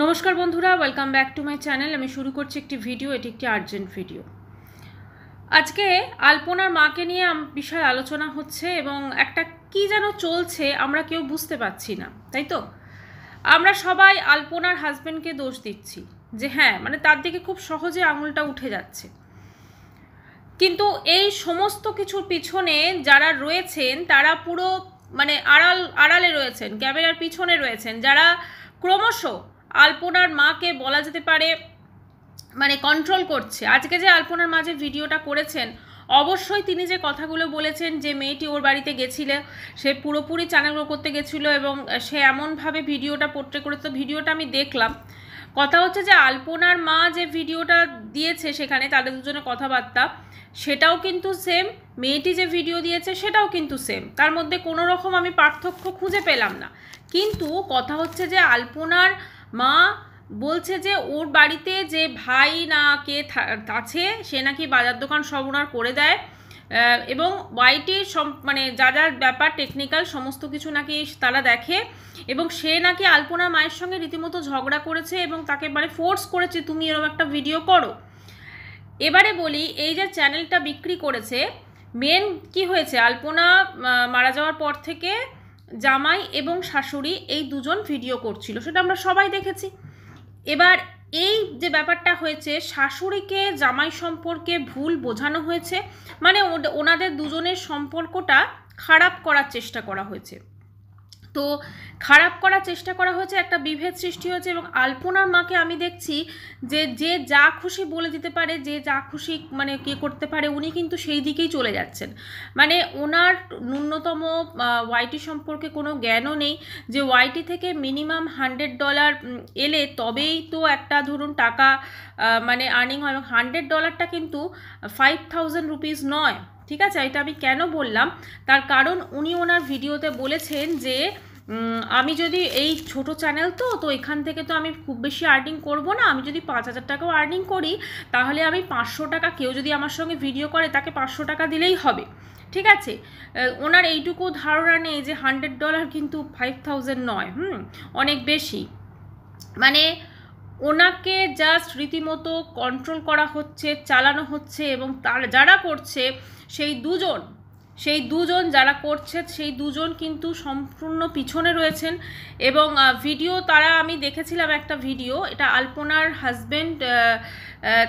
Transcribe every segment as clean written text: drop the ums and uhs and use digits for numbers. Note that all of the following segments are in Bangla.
নমস্কার বন্ধুরা, welcome back to my channel. আমি শুরু করছি একটি ভিডিও। এটি একটি আর্জেন্ট ভিডিও। আজকে আলপনার মাকে নিয়ে বিশাল আলোচনা হচ্ছে এবং একটা কি যেন চলছে, আমরা কেউ বুঝতে পারছি না, তাই তো? আমরা সবাই আলপনার হাজবেন্ডকে দোষ দিচ্ছি যে হ্যাঁ, মানে তার দিকে খুব সহজে আঙুলটা উঠে যাচ্ছে। কিন্তু এই সমস্ত কিছুর পিছনে যারা রয়েছেন তারা পুরো মানে আড়ালে রয়েছেন, ক্যামেরার পিছনে রয়েছেন, যারা ক্রমশ আলপনার মাকে বলা যেতে পারে মানে কন্ট্রোল করছে। আজকে যে আলপনার মা যে ভিডিওটা করেছেন, অবশ্যই তিনি যে কথাগুলো বলেছেন যে মেয়েটি ওর বাড়িতে গেছিল, সে পুরোপুরি চ্যানেল করতে গেছিলো এবং সে এমনভাবে ভিডিওটা পোট্রে করে, তো ভিডিওটা আমি দেখলাম। কথা হচ্ছে যে আলপনার মা যে ভিডিওটা দিয়েছে সেখানে তাদের দুজনের কথাবার্তা, সেটাও কিন্তু সেম, মেয়েটি যে ভিডিও দিয়েছে সেটাও কিন্তু সেম, তার মধ্যে কোনো রকম আমি পার্থক্য খুঁজে পেলাম না। কিন্তু কথা হচ্ছে যে আলপনার মা বলছে যে ওর বাড়িতে যে ভাই না কে আছে, সে নাকি বাজার দোকান সব ওনার করে দেয় এবং ওয়াইটির মানে যা যা ব্যাপার টেকনিক্যাল সমস্ত কিছু নাকি তারা দেখে, এবং সে নাকি আলপনা মায়ের সঙ্গে রীতিমতো ঝগড়া করেছে এবং তাকে মানে ফোর্স করেছে তুমি এরকম একটা ভিডিও করো। এবারে বলি, এই যে চ্যানেলটা বিক্রি করেছে, মেন কি হয়েছে, আলপনা মারা যাওয়ার পর থেকে জামাই এবং শাশুড়ি এই দুজন ভিডিও করছিল, সেটা আমরা সবাই দেখেছি। এবার এই যে ব্যাপারটা হয়েছে, শাশুড়িকে জামাই সম্পর্কে ভুল বোঝানো হয়েছে, মানে ওনাদের দুজনের সম্পর্কটা খারাপ করার চেষ্টা করা হয়েছে। তো খারাপ করার চেষ্টা করা হয়েছে, একটা বিভেদ সৃষ্টি হয়েছে এবং আলপনার মাকে আমি দেখছি যে যে যা খুশি বলে দিতে পারে, যে যা খুশি মানে কে করতে পারে, উনি কিন্তু সেই দিকেই চলে যাচ্ছেন। মানে ওনার ন্যূনতম ওয়াইটি সম্পর্কে কোনো জ্ঞানও নেই যে ওয়াইটি থেকে মিনিমাম $100 এলে তবেই তো একটা ধরুন টাকা মানে আর্নিং হয়, এবং $100টা কিন্তু 5000 রুপিস নয়। ঠিক আছে, এটা আমি কেন বললাম, তার কারণ উনি ওনার ভিডিওতে বলেছেন যে আমি যদি এই ছোট চ্যানেল তো এখান থেকে তো আমি খুব বেশি আর্নিং করব না, আমি যদি 5000 টাকাও আর্নিং করি তাহলে আমি 500 টাকা, কেউ যদি আমার সঙ্গে ভিডিও করে তাকে 500 টাকা দিলেই হবে। ঠিক আছে, ওনার এইটুকু ধারণা নেই যে $100 কিন্তু 5000 নয়, অনেক বেশি। মানে ওনাকে জাস্ট রীতিমতো কন্ট্রোল করা হচ্ছে, চালানো হচ্ছে, এবং তার যারা করছে সেই দুজন যারা করছে সেই দুজন কিন্তু সম্পূর্ণ পিছনে রয়েছেন। এবং ভিডিও তারা, আমি দেখেছিলাম একটা ভিডিও, এটা আলপনার হাজবেন্ড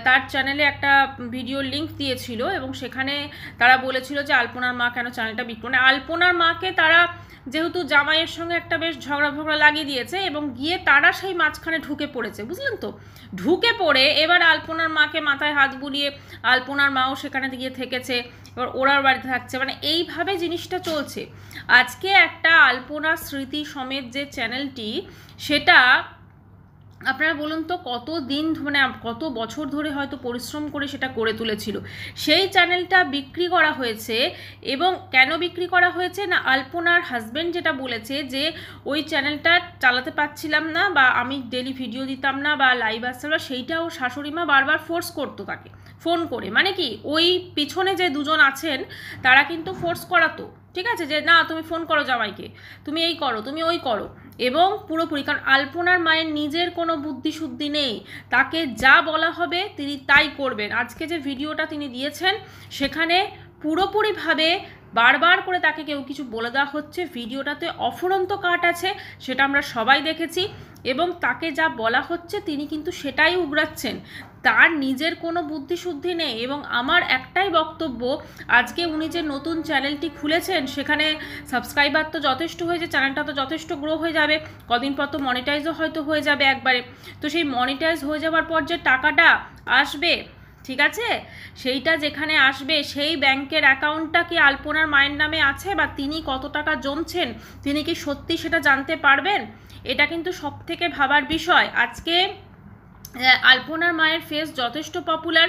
তার চ্যানেলে একটা ভিডিও লিঙ্ক দিয়েছিল এবং সেখানে তারা বলেছিল যে আলপনার মা কেন চ্যানেলটা বিক্রি, মানে আলপনার মাকে তারা যেহেতু জামাইয়ের সঙ্গে একটা বেশ ঝগড়া লাগিয়ে দিয়েছে এবং গিয়ে তারা সেই মাঝখানে ঢুকে পড়েছে, বুঝলেন তো? ঢুকে পড়ে এবার আলপনার মাকে মাথায় হাত বুলিয়ে আলপনার মাও সেখানে গিয়ে থেকেছে, এবার ওরার বাড়িতে থাকছে, মানে এইভাবে জিনিসটা চলছে। আজকে একটা আলপনা স্মৃতি সমেত যে চ্যানেলটি, সেটা আপনারা বলুন তো কত দিন মানে কত বছর ধরে হয়তো পরিশ্রম করে সেটা করে তুলেছিল, সেই চ্যানেলটা বিক্রি করা হয়েছে। এবং কেন বিক্রি করা হয়েছে না, আলপনার হাজবেন্ড যেটা বলেছে যে ওই চ্যানেলটা চালাতে পারছিলাম না, বা আমি ডেলি ভিডিও দিতাম না বা লাইভ আসতে না, সেইটাও শাশুড়ি মা বারবার ফোর্স করতো তাকে ফোন করে, মানে কি ওই পিছনে যে দুজন আছেন তারা কিন্তু ফোর্স করাতো, ঠিক আছে, যে না তুমি ফোন করো জামাইকে, তুমি এই করো, তুমি ওই করো, এবং পুরোপুরি, কারণ আলপনার মায়ের নিজের কোনো বুদ্ধিশুদ্ধি নেই, তাকে যা বলা হবে তিনি তাই করবেন। আজকে যে ভিডিওটা তিনি দিয়েছেন সেখানে পুরোপুরিভাবে বারবার করে তাকে কেউ কিছু বলে দেওয়া হচ্ছে, ভিডিওটাতে অফুরন্ত কাট আছে, সেটা আমরা সবাই দেখেছি, এবং তাকে যা বলা হচ্ছে তিনি কিন্তু সেটাই উগড়াচ্ছেন, তার নিজের কোনো বুদ্ধিশুদ্ধি নেই। এবং আমার একটাই বক্তব্য, আজকে উনি যে নতুন চ্যানেলটি খুলেছেন সেখানে সাবস্ক্রাইবার তো যথেষ্ট হয়েছে, চ্যানেলটা তো যথেষ্ট গ্রো হয়ে যাবে, কদিন পর তো মনিটাইজও হয়তো হয়ে যাবে একবারে, তো সেই মনিটাইজ হয়ে যাওয়ার পর যে টাকাটা আসবে, ঠিক আছে, সেইটা যেখানে আসবে সেই ব্যাংকের অ্যাকাউন্টটা কি আলপনার মায়ের নামে আছে, বা তিনি কত টাকা জমছেন তিনি কি সত্যি সেটা জানতে পারবেন? এটা কিন্তু সব থেকে ভাবার বিষয়। আজকে আলপনার মায়ের ফেস যথেষ্ট পপুলার,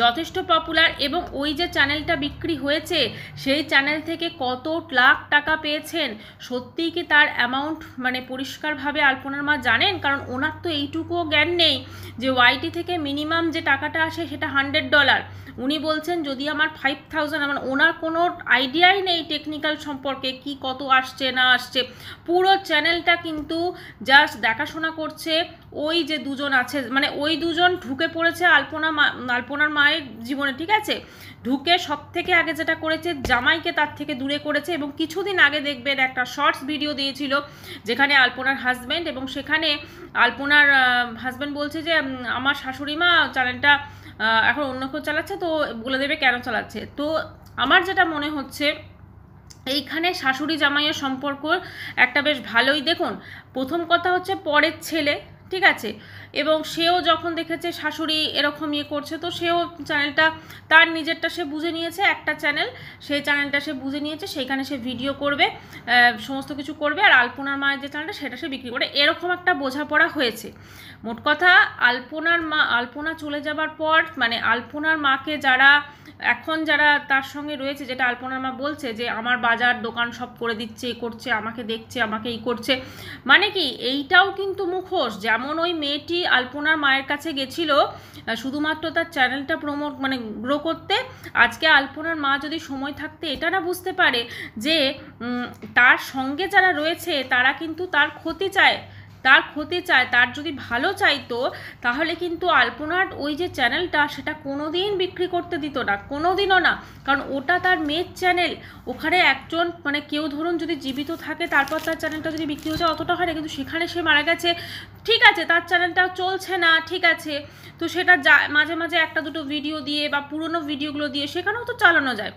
যথেষ্ট পপুলার, এবং ওই যে চ্যানেলটা বিক্রি হয়েছে সেই চ্যানেল থেকে কত লাখ টাকা পেয়েছেন সত্যিই কি তার অ্যামাউন্ট মানে পরিষ্কারভাবে আলপনার মা জানেন? কারণ ওনার তো এইটুকুও জ্ঞান নেই যে ওয়াইটি থেকে মিনিমাম যে টাকাটা আসে সেটা $100। উনি বলছেন যদি আমার 5000, আমার ওনার কোনো আইডিয়াই নেই টেকনিক্যাল সম্পর্কে কি কত আসছে না আসছে। পুরো চ্যানেলটা কিন্তু জাস্ট দেখাশোনা করছে ওই যে দুজন আছে, মানে ওই দুজন ঢুকে পড়েছে আলপনার মায়ের জীবনে, ঠিক আছে? ঢুকে সব থেকে আগে যেটা করেছে জামাইকে তার থেকে দূরে করেছে। এবং কিছুদিন আগে দেখবেন একটা শর্টস ভিডিও দিয়েছিল যেখানে আলপনার হাজব্যান্ড, এবং সেখানে আলপনার হাজব্যান্ড বলছে যে আমার শাশুড়ি মা চ্যানেলটা এখন অন্য কেউ চালাচ্ছে, তো বলে দেবে কেন চালাচ্ছে। তো আমার যেটা মনে হচ্ছে এইখানে শাশুড়ি জামাইয়ের সম্পর্ক একটা বেশ ভালোই, দেখুন প্রথম কথা হচ্ছে পরের ছেলে, ঠিক আছে, এবং সেও যখন দেখেছে শাশুড়ি এরকম ইয়ে করছে তো সেও চ্যানেলটা তার নিজেরটা সে বুঝে নিয়েছে, একটা চ্যানেল, সেই চ্যানেলটা সে বুঝে নিয়েছে, সেইখানে সে ভিডিও করবে, সমস্ত কিছু করবে, আর আলপনার মায়ের যে চ্যানেলটা সেটা সে বিক্রি করে, এরকম একটা বোঝাপড়া হয়েছে। মোট কথা আলপনা চলে যাবার পর মানে আলপনার মাকে যারা এখন যারা তার সঙ্গে রয়েছে, যেটা আলপনার মা বলছে যে আমার বাজার দোকান সব করে দিচ্ছে, এ করছে, আমাকে দেখছে, আমাকে এই করছে, মানে কি এইটাও কিন্তু মুখোশ। যেমন ওই মেয়েটি আলপনার মায়ের কাছে গেছিল শুধুমাত্র তার চ্যানেলটা প্রমোট মানে গ্রো করতে, আজকে আলপনার মা যদি সময় থাকতে এটা না বুঝতে পারে যে তার সঙ্গে যারা রয়েছে তারা কিন্তু তার ক্ষতি চায়, তার যদি ভালো চাইতো তাহলে কিন্তু আলপনার ওই যে চ্যানেলটা সেটা কোনোদিন বিক্রি করতে দিত না, কোনোদিনও না। কারণ ওটা তার মেয়ের চ্যানেল, ওখানে একজন মানে কেউ ধরুন যদি জীবিত থাকে তারপর তার চ্যানেলটা যদি বিক্রি হয়ে যায় অতটা হয় না, কিন্তু সেখানে সে মারা গেছে, ঠিক আছে, তার চ্যানেলটা চলছে না, ঠিক আছে, তো সেটা মাঝে মাঝে একটা দুটো ভিডিও দিয়ে বা পুরনো ভিডিওগুলো দিয়ে সেখানেও তো চালানো যায়।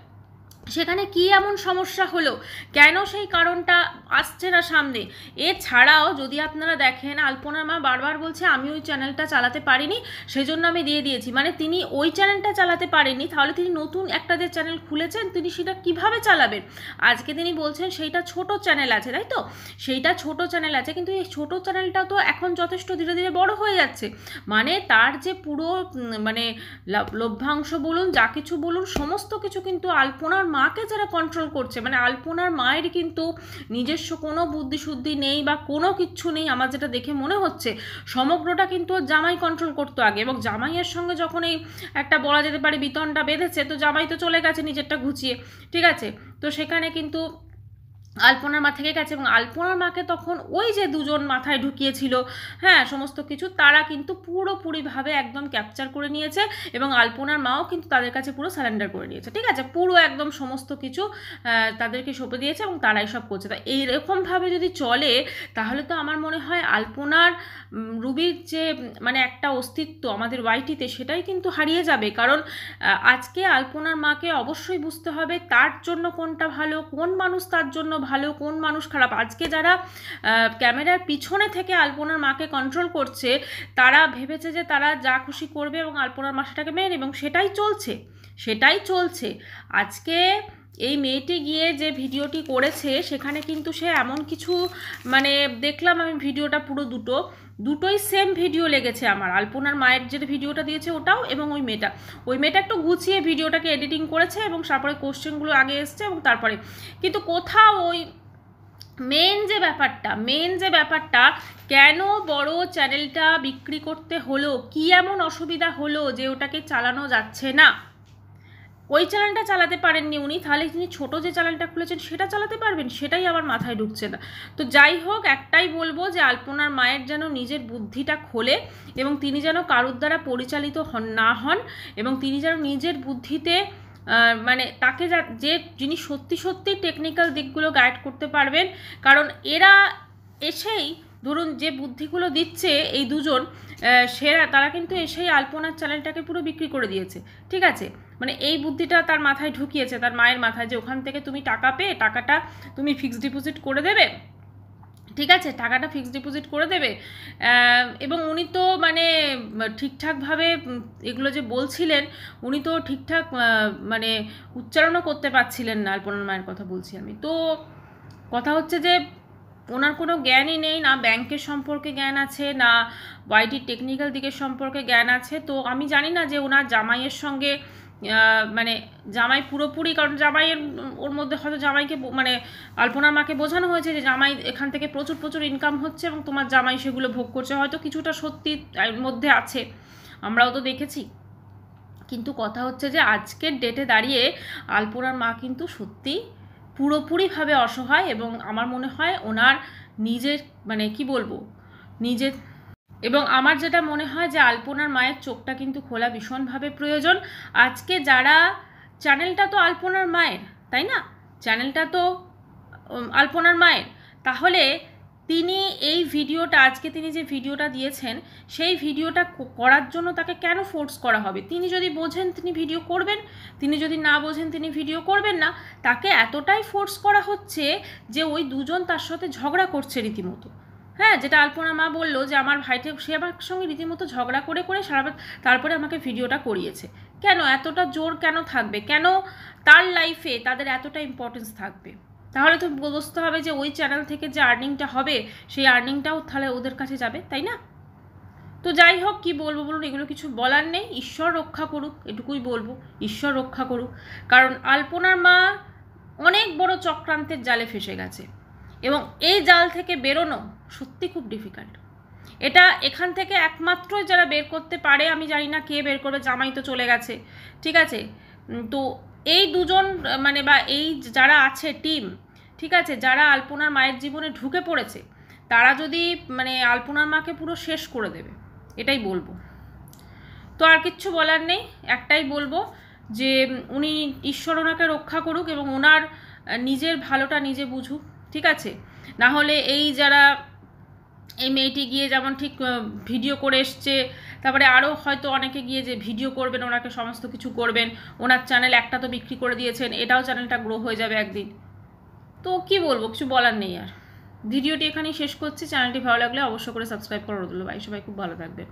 সেখানে কি এমন সমস্যা হলো, কেন সেই কারণটা আসছে না সামনে? এছাড়াও যদি আপনারা দেখেন আলপনার মা বারবার বলছে আমি ওই চ্যানেলটা চালাতে পারিনি সেই জন্য আমি দিয়ে দিয়েছি, মানে তিনি ওই চ্যানেলটা চালাতে পারেননি, তাহলে তিনি নতুন একটা যে চ্যানেল খুলেছেন তিনি সেটা কিভাবে চালাবেন? আজকে তিনি বলছেন সেইটা ছোট চ্যানেল আছে, তাই তো, সেইটা ছোট চ্যানেল আছে, কিন্তু এই ছোট চ্যানেলটা তো এখন যথেষ্ট ধীরে ধীরে বড় হয়ে যাচ্ছে, মানে তার যে পুরো মানে লভ্যাংশ বলুন যা কিছু বলুন সমস্ত কিছু কিন্তু আলপনার মাকে যারা কন্ট্রোল করছে, মানে আলপনার মায়ের কিন্তু নিজস্ব কোনো বুদ্ধিশুদ্ধি নেই বা কোনো কিচ্ছু নেই, আমার যেটা দেখে মনে হচ্ছে সমগ্রটা কিন্তু জামাই কন্ট্রোল করতো আগে, এবং জামাইয়ের সঙ্গে যখন এই একটা বলা যেতে পারে বিতনটা বেঁধেছে তো জামাই তো চলে গেছে নিজেরটা ঘুচিয়ে, ঠিক আছে, তো সেখানে কিন্তু আলপনার মা থেকে গেছে, এবং আলপনার মাকে তখন ওই যে দুজন মাথায় ঢুকিয়েছিল হ্যাঁ সমস্ত কিছু, তারা কিন্তু পুরোপুরিভাবে একদম ক্যাপচার করে নিয়েছে, এবং আলপনার মাও কিন্তু তাদের কাছে পুরো সারেন্ডার করে নিয়েছে, ঠিক আছে, পুরো একদম সমস্ত কিছু তাদেরকে সঁপে দিয়েছে এবং তারাই সব করছে। তা এইরকমভাবে যদি চলে তাহলে তো আমার মনে হয় আলপনার রুবির যে মানে একটা অস্তিত্ব আমাদের ওয়াইটিতে সেটাই কিন্তু হারিয়ে যাবে। কারণ আজকে আলপনার মাকে অবশ্যই বুঝতে হবে তার জন্য কোনটা ভালো, কোন মানুষ তার জন্য ভালো, কোন মানুষ খারাপ। আজকে যারা ক্যামেরার পিছনে থেকে আলপনার মাকে কন্ট্রোল করছে তারা ভেবেছে যে তারা যা খুশি করবে এবং আলপনার মা সেটাকে মেনে নেবে, এবং সেটাই চলছে। আজকে এই মেয়েটি গিয়ে যে ভিডিওটি করেছে সেখানে কিন্তু সে এমন কিছু মানে দেখলাম আমি ভিডিওটা পুরো দুটোই সেম ভিডিও লেগেছে আমার, আলপনার মায়ের যে ভিডিওটা দিয়েছে ওটাও, এবং ওই মেয়েটা একটু গুছিয়ে ভিডিওটাকে এডিটিং করেছে এবং তারপরে কোশ্চেনগুলো আগে এসছে, এবং তারপরে কিন্তু কোথাও ওই মেন যে ব্যাপারটা কেন বড় চ্যানেলটা বিক্রি করতে হলো, কি এমন অসুবিধা হলো যে ওটাকে চালানো যাচ্ছে না? ওই চ্যানেলটা চালাতে পারেননি উনি, তাহলে তিনি ছোট যে চ্যানেলটা খুলেছেন সেটা চালাতে পারবেন, সেটাই আমার মাথায় ঢুকছে না। তো যাই হোক, একটাই বলবো যে আলপনার মায়ের যেন নিজের বুদ্ধিটা খোলে, এবং তিনি যেন কারুর দ্বারা পরিচালিত না হন, এবং তিনি যেন নিজের বুদ্ধিতে মানে তাকে যে যিনি সত্যি সত্যি টেকনিক্যাল দিকগুলো গাইড করতে পারবেন। কারণ এরা এসেই ধরুন যে বুদ্ধিগুলো দিচ্ছে এই দুজন তারা কিন্তু এসেই আলপনার চ্যানেলটাকে পুরো বিক্রি করে দিয়েছে, ঠিক আছে, মানে এই বুদ্ধিটা তার মাথায় ঢুকিয়েছে, তার মায়ের মাথায়, যে ওখান থেকে তুমি টাকা পেয়ে টাকাটা তুমি ফিক্সড ডিপোজিট করে দেবে, ঠিক আছে, টাকাটা ফিক্সড ডিপোজিট করে দেবে, এবং উনি তো মানে ঠিকঠাকভাবে এগুলো যে বলছিলেন উনি তো ঠিকঠাক মানে উচ্চারণও করতে পারছিলেন না, আলপনার মায়ের কথা বলছি আমি। তো কথা হচ্ছে যে ওনার কোনো জ্ঞানই নেই, না ব্যাংকের সম্পর্কে জ্ঞান আছে, না ওয়াইটির টেকনিক্যাল দিকের সম্পর্কে জ্ঞান আছে। তো আমি জানি না যে ওনার জামাইয়ের সঙ্গে মানে জামাই পুরোপুরি, কারণ জামাইয়ের ওর মধ্যে হয়তো জামাইকে মানে আলপনার মাকে বোঝানো হয়েছে যে জামাই এখান থেকে প্রচুর প্রচুর ইনকাম হচ্ছে এবং তোমার জামাই সেগুলো ভোগ করছে, হয়তো কিছুটা সত্যি এর মধ্যে আছে, আমরাও তো দেখেছি। কিন্তু কথা হচ্ছে যে আজকের ডেটে দাঁড়িয়ে আলপনার মা কিন্তু সত্যি পুরোপুরিভাবে অসহায়, এবং আমার মনে হয় ওনার নিজের মানে কি বলবো নিজের, এবং আমার যেটা মনে হয় যে আলপনার মায়ের চোখটা কিন্তু খোলা ভীষণভাবে প্রয়োজন। আজকে যারা, চ্যানেলটা তো আলপনার মায়ের, তাই না? চ্যানেলটা তো আলপনার মায়ের, তাহলে তিনি এই ভিডিওটা, আজকে তিনি যে ভিডিওটা দিয়েছেন সেই ভিডিওটা করার জন্য তাকে কেন ফোর্স করা হবে? তিনি যদি বোঝেন তিনি ভিডিও করবেন, তিনি যদি না বোঝেন তিনি ভিডিও করবেন না। তাকে এতটাই ফোর্স করা হচ্ছে যে ওই দুজন তার সাথে ঝগড়া করছে রীতিমতো। হ্যাঁ, যেটা আলপনা মা বললো যে আমার ভাইকে, সে আমার সঙ্গে রীতিমতো ঝগড়া করে করে তারপরে আমাকে ভিডিওটা করিয়েছে। কেন এতটা জোর কেন থাকবে? কেন তার লাইফে তাদের এতটা ইম্পর্টেন্স থাকবে? তাহলে তো বুঝতে হবে যে ওই চ্যানেল থেকে যে আর্নিংটা হবে সেই আর্নিংটাও তাহলে ওদের কাছে যাবে, তাই না? তো যাই হোক, কি বলবো বলুন, এগুলো কিছু বলার নেই। ঈশ্বর রক্ষা করুক, এটুকুই বলবো, ঈশ্বর রক্ষা করুক। কারণ আলপনার মা অনেক বড় চক্রান্তের জালে ফেসে গেছে, এবং এই জাল থেকে বেরোনো সত্যি খুব ডিফিকাল্ট। এটা এখান থেকে একমাত্র যারা বের করতে পারে, আমি জানি না কে বের করবে, জামাই তো চলে গেছে, ঠিক আছে। তো এই দুজন মানে বা এই যারা আছে টিম, ঠিক আছে, যারা আলপনার মায়ের জীবনে ঢুকে পড়েছে, তারা যদি মানে আলপনার মাকে পুরো শেষ করে দেবে, এটাই বলবো। তো আর কিচ্ছু বলার নেই, একটাই বলবো যে উনি, ঈশ্বর ওনাকে রক্ষা করুক এবং ওনার নিজের ভালোটা নিজে বুঝুক, ঠিক আছে। না হলে এই যারা, এই মেয়েটি গিয়ে যেমন ঠিক ভিডিও করে এসছে, তারপরে আরও হয়তো অনেকে গিয়ে যে ভিডিও করবেন, ওনাকে সমস্ত কিছু করবেন, ওনার চ্যানেল একটা তো বিক্রি করে দিয়েছেন, এটাও চ্যানেলটা গ্রো হয়ে যাবে একদিন। তো কি বলবো, কিছু বলার নেই আর। ভিডিওটি এখানেই শেষ করছি। চ্যানেলটি ভালো লাগলে অবশ্যই করে সাবস্ক্রাইব করে দিল। ভাই, সবাই খুব ভালো থাকবে।